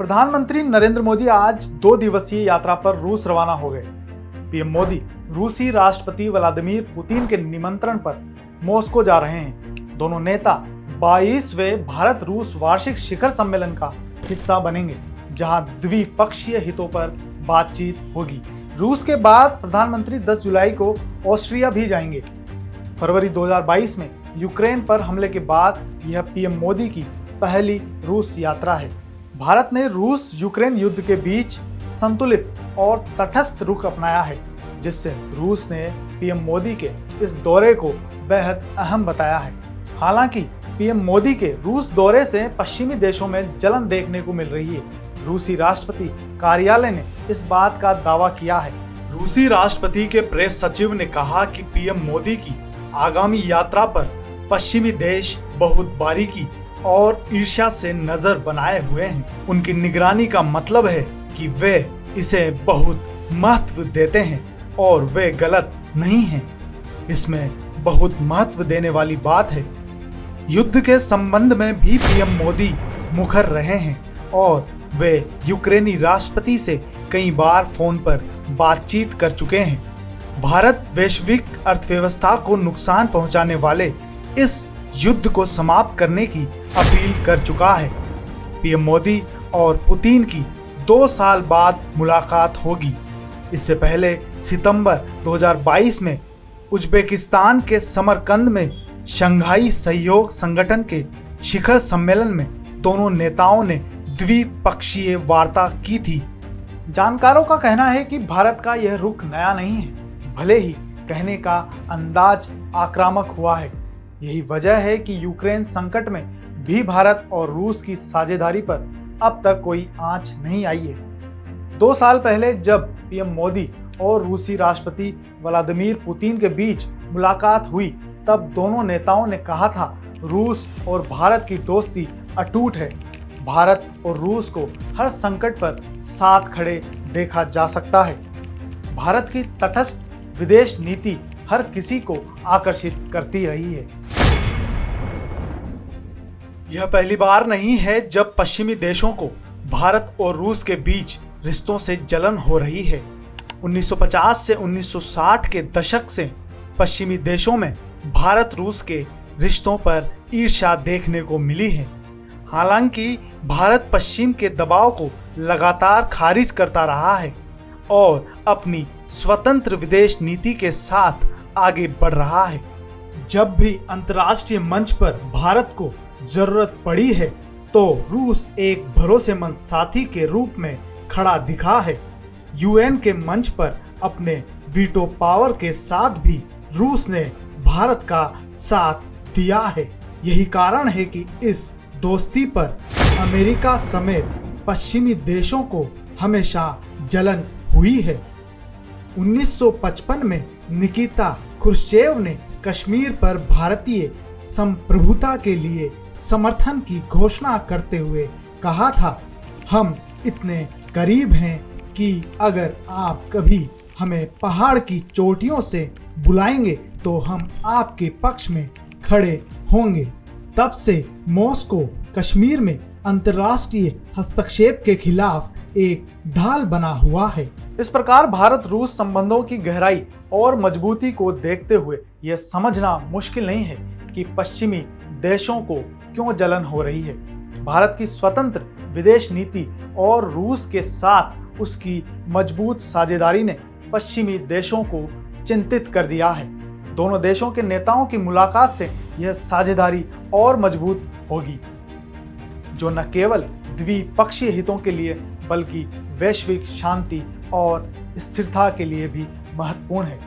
प्रधानमंत्री नरेंद्र मोदी आज 2 दिवसीय यात्रा पर रूस रवाना हो गए। पीएम मोदी रूसी राष्ट्रपति व्लादिमीर पुतिन के निमंत्रण पर मॉस्को जा रहे हैं। दोनों नेता 22वें भारत रूस वार्षिक शिखर सम्मेलन का हिस्सा बनेंगे, जहां द्विपक्षीय हितों पर बातचीत होगी। रूस के बाद प्रधानमंत्री 10 जुलाई को ऑस्ट्रिया भी जाएंगे। फरवरी 2022 में यूक्रेन पर हमले के बाद यह पीएम मोदी की पहली रूस यात्रा है। भारत ने रूस यूक्रेन युद्ध के बीच संतुलित और तटस्थ रुख अपनाया है, जिससे रूस ने पीएम मोदी के इस दौरे को बेहद अहम बताया है। हालांकि पीएम मोदी के रूस दौरे से पश्चिमी देशों में जलन देखने को मिल रही है। रूसी राष्ट्रपति कार्यालय ने इस बात का दावा किया है। रूसी राष्ट्रपति के प्रेस सचिव ने कहा कि पीएम मोदी की आगामी यात्रा पर पश्चिमी देश बहुत बारीकी और ईर्ष्या से नजर बनाए हुए हैं। उनकी निगरानी का मतलब है कि वे इसे बहुत महत्व देते हैं और वे गलत नहीं हैं। इसमें बहुत महत्व देने वाली बात है। युद्ध के संबंध में भी पीएम मोदी मुखर रहे हैं और वे यूक्रेनी राष्ट्रपति से कई बार फोन पर बातचीत कर चुके हैं। भारत वैश्विक अर्थव्यवस्था को नुकसान पहुंचाने वाले इस युद्ध को समाप्त करने की अपील कर चुका है। पीएम मोदी और पुतिन की 2 साल बाद मुलाकात होगी। इससे पहले सितंबर 2022 में उज्बेकिस्तान के समरकंद में शंघाई सहयोग संगठन के शिखर सम्मेलन में दोनों नेताओं ने द्विपक्षीय वार्ता की थी। जानकारों का कहना है कि भारत का यह रुख नया नहीं है, भले ही कहने का अंदाज आक्रामक हुआ है। यही वजह है कि यूक्रेन संकट में भी भारत और रूस की साझेदारी पर अब तक कोई आंच नहीं आई है। 2 साल पहले जब पीएम मोदी और रूसी राष्ट्रपति व्लादिमीर पुतिन के बीच मुलाकात हुई, तब दोनों नेताओं ने कहा था रूस और भारत की दोस्ती अटूट है। भारत और रूस को हर संकट पर साथ खड़े देखा जा सकता है। भारत की तटस्थ विदेश नीति हर किसी को आकर्षित करती रही है। यह पहली बार नहीं है जब पश्चिमी देशों को भारत और रूस के बीच रिश्तों से जलन हो रही है। 1950 से 1960 के दशक से पश्चिमी देशों में भारत रूस के रिश्तों पर ईर्ष्या देखने को मिली है। हालांकि भारत पश्चिम के दबाव को लगातार खारिज करता रहा है और अपनी स्वतंत्र विदेश नीति के साथ आगे बढ़ रहा है। जब भी अंतर्राष्ट्रीय मंच पर भारत को जरूरत पड़ी है, तो रूस एक भरोसेमंद साथी के रूप में खड़ा दिखा है। यूएन के मंच पर अपने वीटो पावर के साथ भी रूस ने भारत का साथ दिया है। यही कारण है कि इस दोस्ती पर अमेरिका समेत पश्चिमी देशों को हमेशा जलन हुई है। 1955 में निकिता क्रुश्चेव ने कश्मीर पर भारतीय संप्रभुता के लिए समर्थन की घोषणा करते हुए कहा था, हम इतने करीब हैं कि अगर आप कभी हमें पहाड़ की चोटियों से बुलाएंगे तो हम आपके पक्ष में खड़े होंगे। तब से मॉस्को कश्मीर में अंतर्राष्ट्रीय हस्तक्षेप के खिलाफ एक ढाल बना हुआ है। इस प्रकार भारत रूस संबंधों की गहराई और मजबूती को देखते हुए यह समझना मुश्किल नहीं है कि पश्चिमी देशों को क्यों जलन हो रही है। भारत की स्वतंत्र विदेश नीति और रूस के साथ उसकी मजबूत साझेदारी ने पश्चिमी देशों को चिंतित कर दिया है। दोनों देशों के नेताओं की मुलाकात से यह साझेदारी और मजबूत होगी, जो न केवल द्विपक्षीय हितों के लिए बल्कि वैश्विक शांति और स्थिरता के लिए भी महत्वपूर्ण है।